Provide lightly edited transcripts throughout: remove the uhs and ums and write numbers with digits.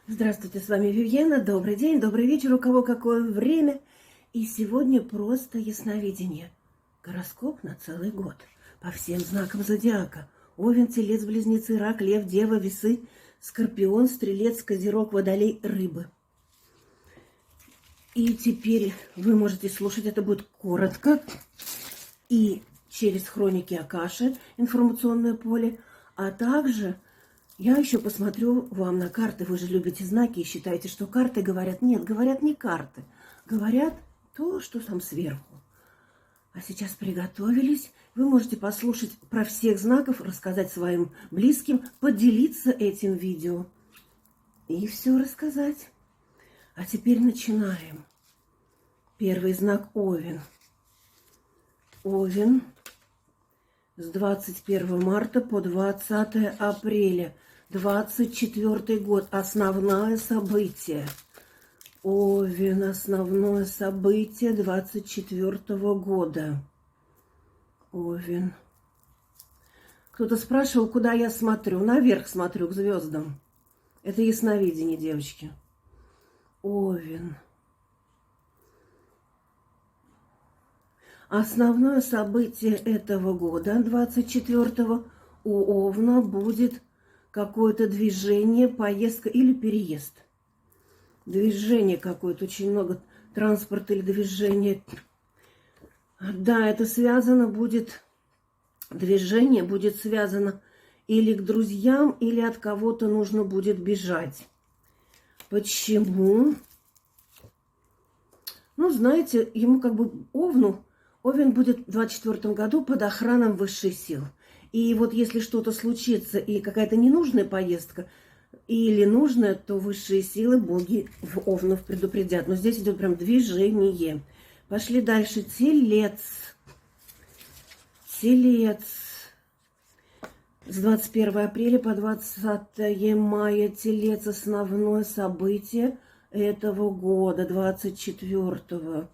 Здравствуйте, с вами Вивьена. Добрый день, добрый вечер, у кого какое время. И сегодня просто ясновидение. Гороскоп на целый год. По всем знакам зодиака. Овен, Телец, Близнецы, Рак, Лев, Дева, Весы, Скорпион, Стрелец, Козерог, Водолей, Рыбы. И теперь вы можете слушать, это будет коротко. И через хроники Акаши, информационное поле, а также я еще посмотрю вам на карты. Вы же любите знаки и считаете, что карты говорят. Нет, говорят не карты. Говорят то, что там сверху. А сейчас приготовились. Вы можете послушать про всех знаков, рассказать своим близким, поделиться этим видео. И все рассказать. А теперь начинаем. Первый знак Овен. Овен с 21 марта по 20 апреля. 24 год. Основное событие. Овен. Основное событие 24 года. Овен. Кто-то спрашивал, куда я смотрю. Наверх смотрю, к звездам. Это ясновидение, девочки. Овен. Основное событие этого года, 24-го, у Овна будет какое-то движение, поездка или переезд. Движение какое-то, очень много транспорта или движения. Да, это связано будет, движение будет связано или к друзьям, или от кого-то нужно будет бежать. Почему? Ну, знаете, ему как бы Овен будет в 24 году под охраной высших сил. И вот если что-то случится, и какая-то ненужная поездка, или нужная, то высшие силы, боги в Овнов предупредят. Но здесь идет прям движение. Пошли дальше. Телец. Телец. С 21 апреля по 20 мая. Телец. Основное событие этого года, 24-го.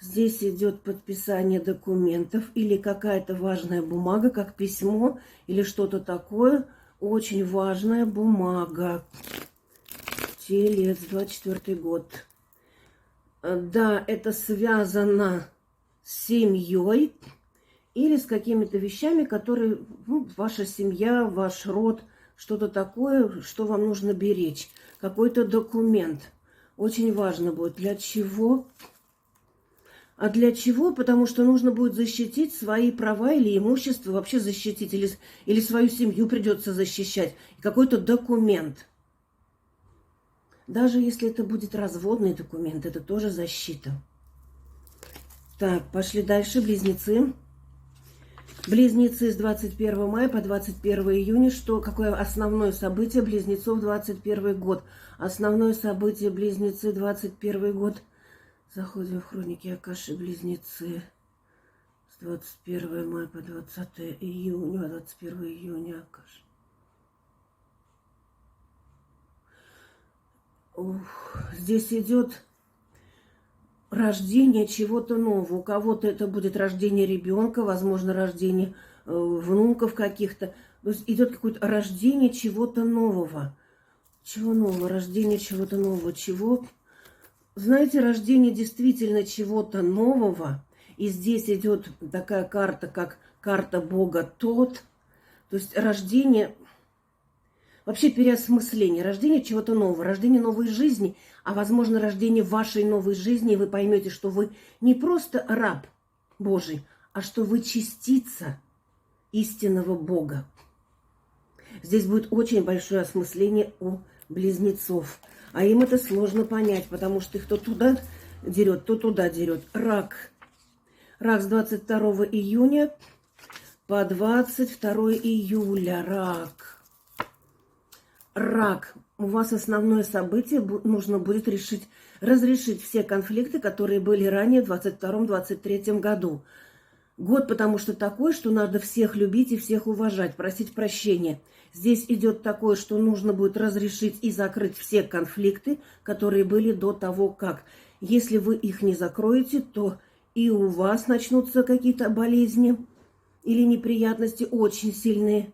Здесь идет подписание документов или какая-то важная бумага, как письмо или что-то такое. Очень важная бумага. Телец, 24 год. Да, это связано с семьей или с какими-то вещами, которые, ваша семья, ваш род, что-то такое, что вам нужно беречь. Какой-то документ. Очень важно будет. Для чего? А для чего? Потому что нужно будет защитить свои права или имущество, вообще защитить, или свою семью придется защищать. Какой-то документ. Даже если это будет разводный документ, это тоже защита. Так, пошли дальше. Близнецы. Близнецы с 21 мая по 21 июня. Какое основное событие Близнецов 21 год? Основное событие Близнецы 21 год. Заходим в хроники Акаши, Близнецы. С 21 мая по 20 июня. 21 июня Акаши. Здесь идет рождение чего-то нового. У кого-то это будет рождение ребенка, возможно, рождение внуков каких-то. То есть идет какое-то рождение чего-то нового. Чего нового? Рождение чего-то нового. Чего? Знаете, рождение действительно чего-то нового. И здесь идет такая карта, как карта Бога Тот. То есть рождение, вообще переосмысление, рождение чего-то нового, рождение новой жизни, а возможно рождение вашей новой жизни, и вы поймете, что вы не просто раб Божий, а что вы частица истинного Бога. Здесь будет очень большое осмысление у близнецов. А им это сложно понять, потому что их то туда дерет, то туда дерет. Рак. Рак с 22 июня по 22 июля. Рак. Рак. У вас основное событие нужно будет разрешить все конфликты, которые были ранее в 22-23 году. Год, потому что такой, что надо всех любить и всех уважать, просить прощения. Здесь идет такое, что нужно будет разрешить и закрыть все конфликты, которые были до того, как. Если вы их не закроете, то и у вас начнутся какие-то болезни или неприятности очень сильные.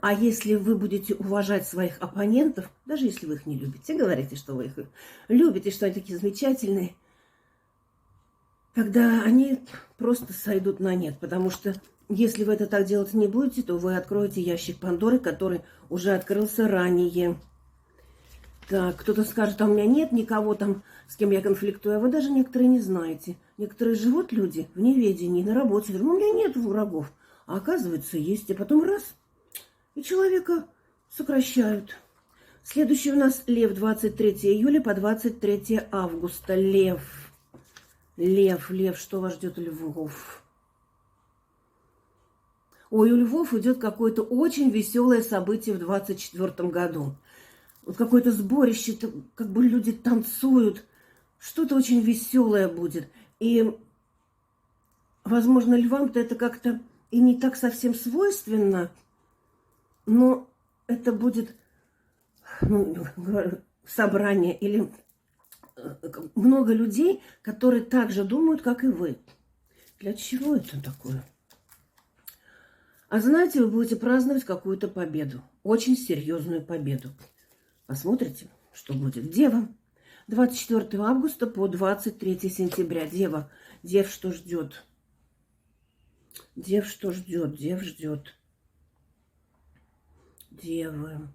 А если вы будете уважать своих оппонентов, даже если вы их не любите, говорите, что вы их любите, что они такие замечательные, тогда они просто сойдут на нет. Потому что если вы это так делать не будете, то вы откроете ящик Пандоры, который уже открылся ранее. Так, кто-то скажет, а у меня нет никого там, с кем я конфликтую. А вы даже некоторые не знаете. Некоторые живут люди в неведении, на работе. Ну, у меня нет врагов. А оказывается, есть. И потом раз, и человека сокращают. Следующий у нас Лев, 23 июля по 23 августа. Лев. Лев, что вас ждет у львов? Ой, у львов идет какое-то очень веселое событие в 24 году. Вот какое-то сборище, как бы люди танцуют. Что-то очень веселое будет. И, возможно, львам-то это как-то и не так совсем свойственно, но это будет собрание или много людей, которые так же думают, как и вы. Для чего это такое? А знаете, вы будете праздновать какую-то победу. Очень серьезную победу. Посмотрите, что будет. Дева. 24 августа по 23 сентября. Дева. Дев что ждет? Дев что ждет? Дев ждет. Девы.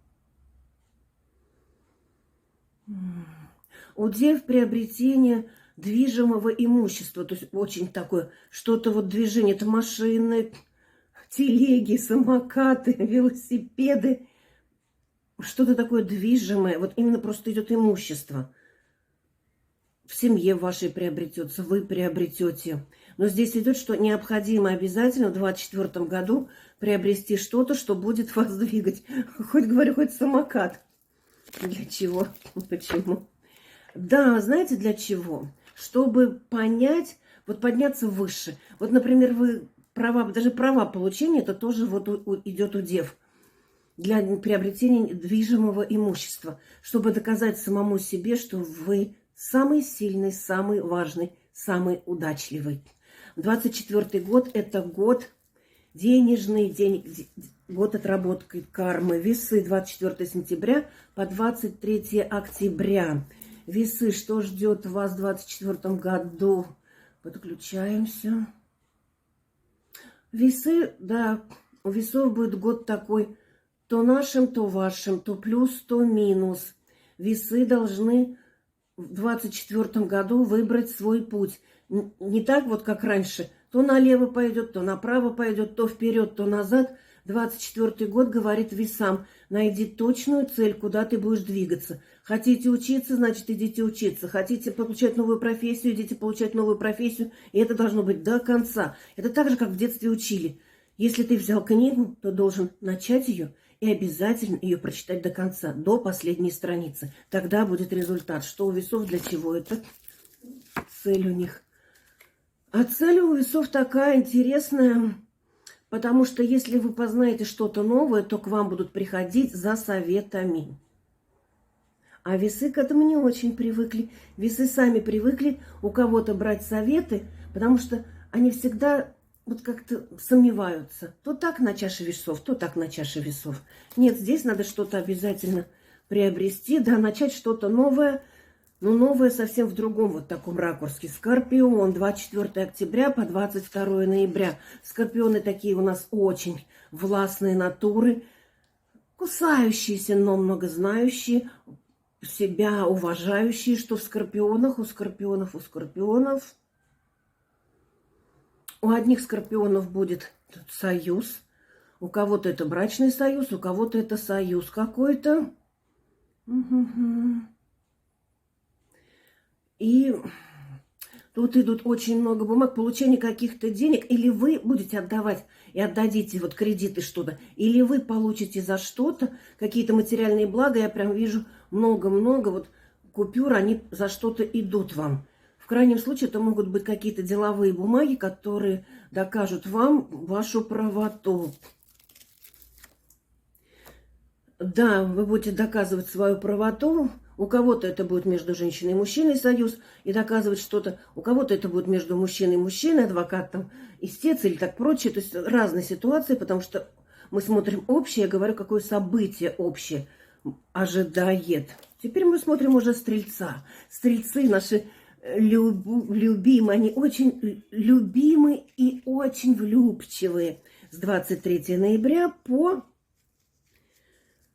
У дев приобретение движимого имущества. То есть очень такое, что-то вот движение. Это машины, телеги, самокаты, велосипеды. Что-то такое движимое. Вот именно просто идет имущество. В семье вашей приобретется, вы приобретете. Но здесь идет, что необходимо обязательно в 2024 году приобрести что-то, что будет вас двигать. Хоть, говорю, хоть самокат. Для чего? Почему? Да, знаете, для чего? Чтобы понять, вот подняться выше. Вот, например, вы права, даже права получения, это тоже вот идет у дев. Для приобретения движимого имущества. Чтобы доказать самому себе, что вы самый сильный, самый важный, самый удачливый. 24 год – это год денежный, год отработки кармы. Весы 24 сентября по 23 октября. Весы, что ждет вас в 24 году? Подключаемся. Весы, да, у весов будет год такой, то нашим, то вашим, то плюс, то минус. Весы должны в 24 году выбрать свой путь. Не так вот, как раньше. То налево пойдет, то направо пойдет, то вперед, то назад. 24 год говорит весам. Найди точную цель, куда ты будешь двигаться. Хотите учиться, значит, идите учиться. Хотите получать новую профессию, идите получать новую профессию. И это должно быть до конца. Это так же, как в детстве учили. Если ты взял книгу, то должен начать ее и обязательно ее прочитать до конца, до последней страницы. Тогда будет результат. Что у весов, для чего это? Цель у них. А цель у весов такая интересная, потому что если вы познаете что-то новое, то к вам будут приходить за советами. А весы к этому не очень привыкли. Весы сами привыкли у кого-то брать советы, потому что они всегда вот как-то сомневаются. То так на чаше весов, то так на чаше весов. Нет, здесь надо что-то обязательно приобрести, да, начать что-то новое, но новое совсем в другом вот таком ракурсе. Скорпион, 24 октября по 22 ноября. Скорпионы такие у нас очень властные натуры, кусающиеся, но многознающие, себя уважающие, что в скорпионах, у скорпионов. У одних скорпионов будет союз, у кого-то это брачный союз, у кого-то это союз какой-то. И тут идут очень много бумаг, получение каких-то денег, или вы будете отдавать и отдадите вот кредиты что-то, или вы получите за что-то какие-то материальные блага. Я прям вижу много-много вот купюр, они за что-то идут вам. В крайнем случае это могут быть какие-то деловые бумаги, которые докажут вам вашу правоту. Да, вы будете доказывать свою правоту. У кого-то это будет между женщиной и мужчиной союз и доказывать что-то. У кого-то это будет между мужчиной и мужчиной, адвокатом, истец или так прочее. То есть разные ситуации, потому что Мы смотрим общее, я говорю, какое событие общее ожидает. Теперь мы смотрим уже Стрельца. Стрельцы наши любимые, они очень любимы и очень влюбчивые. С 23 ноября по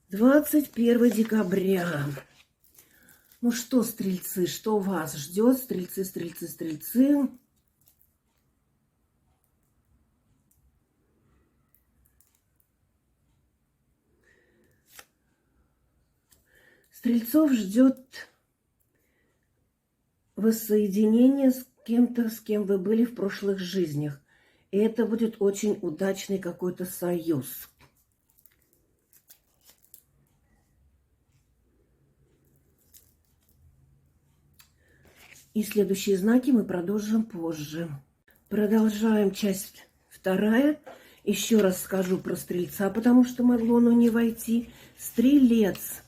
21 декабря. Ну что, Стрельцы, что вас ждет? Стрельцы, Стрельцы, Стрельцы. Стрельцов ждет воссоединение с кем-то, с кем вы были в прошлых жизнях. И это будет очень удачный какой-то союз. И следующие знаки мы продолжим позже. Продолжаем часть вторая. Еще раз скажу про Стрельца, потому что могло оно не войти. Стрелец.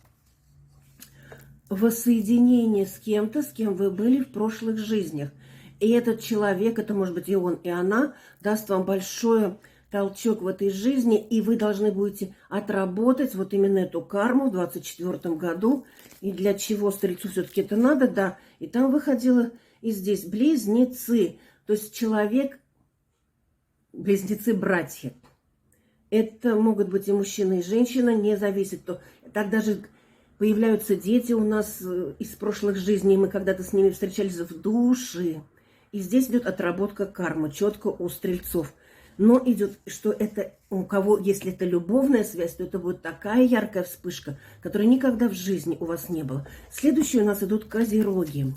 Воссоединение с кем-то, с кем вы были в прошлых жизнях. И этот человек, это может быть и он, и она, даст вам большой толчок в этой жизни, и вы должны будете отработать вот именно эту карму в 2024 году. И для чего Стрельцу все-таки это надо, да. И там выходило и здесь близнецы, то есть человек, близнецы-братья. Это могут быть и мужчина, и женщина, не зависит. Так даже появляются дети у нас из прошлых жизней, мы когда-то с ними встречались в душе. И здесь идет отработка кармы, четко у Стрельцов. Но идет, что это у кого, если это любовная связь, то это будет такая яркая вспышка, которой никогда в жизни у вас не было. Следующие у нас идут Козероги.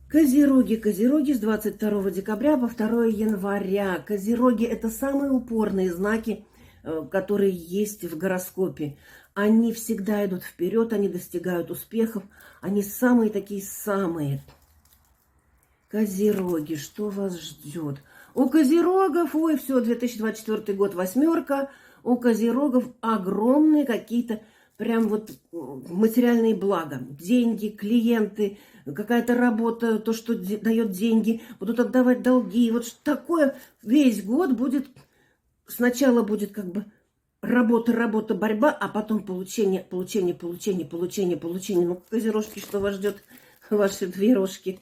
Козероги с 22 декабря по 2 января. Козероги – это самые упорные знаки, которые есть в гороскопе. Они всегда идут вперед, они достигают успехов. Они самые такие самые. Козероги, что вас ждет? У Козерогов, ой, все, 2024 год, 8. У Козерогов огромные какие-то прям вот материальные блага. Деньги, клиенты, какая-то работа, то, что дает деньги, будут отдавать долги. Вот такое весь год будет, сначала будет как бы работа, борьба, а потом получение. Ну, Козерожки, что вас ждет, ваши две рожки?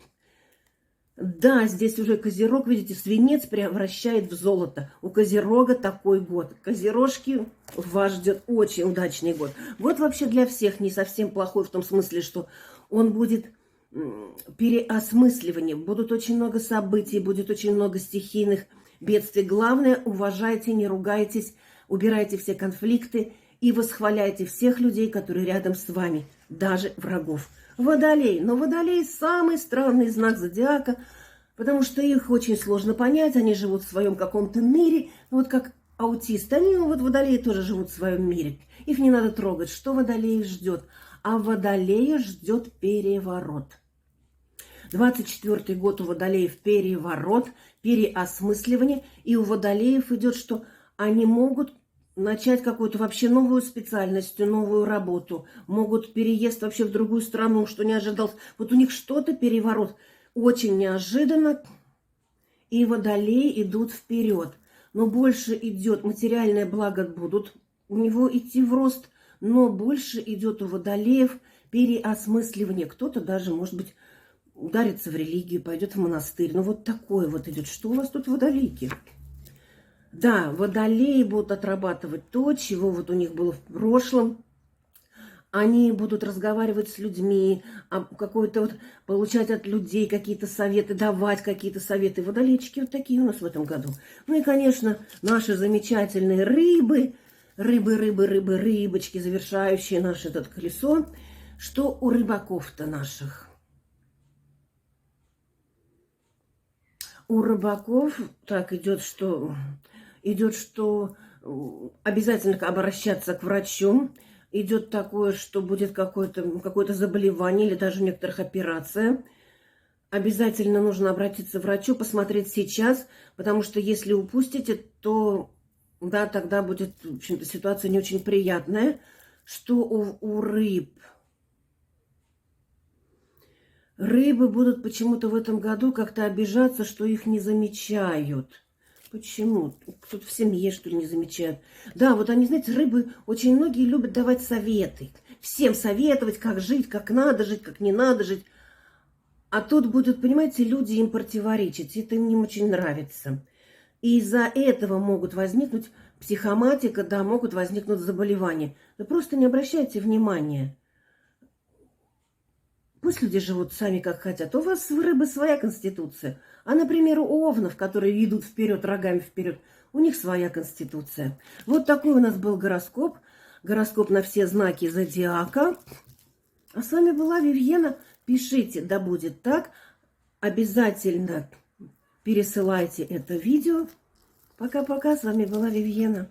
Да, здесь уже Козерог, видите, свинец превращает в золото. У Козерога такой год. Козерожки, вас ждет очень удачный год. Год вообще для всех не совсем плохой в том смысле, что он будет переосмысливание. Будут очень много событий, будет очень много стихийных бедствий. Главное, уважайте, не ругайтесь, убирайте все конфликты и восхваляйте всех людей, которые рядом с вами, даже врагов. Водолей. Но Водолей самый странный знак зодиака, потому что их очень сложно понять. Они живут в своем каком-то мире. Вот как аутисты. Они, вот Водолеи тоже живут в своем мире. Их не надо трогать. Что Водолея ждет? А Водолея ждет переворот. 24 год у Водолеев переворот, переосмысливание. И у Водолеев идет, что они могут начать какую-то вообще новую специальность, новую работу. Могут переезд вообще в другую страну, что не ожидалось. Вот у них что-то переворот. Очень неожиданно. И Водолеи идут вперед. Но больше идет материальное благо будут у него идти в рост. Но больше идет у Водолеев переосмысливание. Кто-то даже, может быть, ударится в религию, пойдет в монастырь. Ну вот такое вот идет. Что у вас тут водолейки? Да, Водолеи будут отрабатывать то, чего вот у них было в прошлом. Они будут разговаривать с людьми, какой-то вот получать от людей какие-то советы, давать какие-то советы. Водолейчики вот такие у нас в этом году. Ну и, конечно, наши замечательные рыбочки, завершающие наше это колесо. Что у рыбаков-то наших? У рыбаков так идет, что обязательно обращаться к врачу. Идет такое, что будет какое-то заболевание или даже у некоторых операция. Обязательно нужно обратиться к врачу, посмотреть сейчас, потому что если упустите, то да, тогда будет, в общем-то, ситуация не очень приятная. Что у рыб? Рыбы будут почему-то в этом году как-то обижаться, что их не замечают. Почему? Кто-то в семье, что ли, не замечает. Да, вот они, знаете, рыбы очень многие любят давать советы. Всем советовать, как жить, как надо жить, как не надо жить. А тут будут, понимаете, люди им противоречить. Это им не очень нравится. И из-за этого могут возникнуть психоматика, да, могут возникнуть заболевания. Вы просто не обращайте внимания. Пусть люди живут сами как хотят. У вас у рыбы своя конституция. А, например, у овнов, которые идут вперед, рогами вперед, у них своя конституция. Вот такой у нас был гороскоп. Гороскоп на все знаки зодиака. А с вами была Вивьена. Пишите, да будет так. Обязательно пересылайте это видео. Пока-пока. С вами была Вивьена.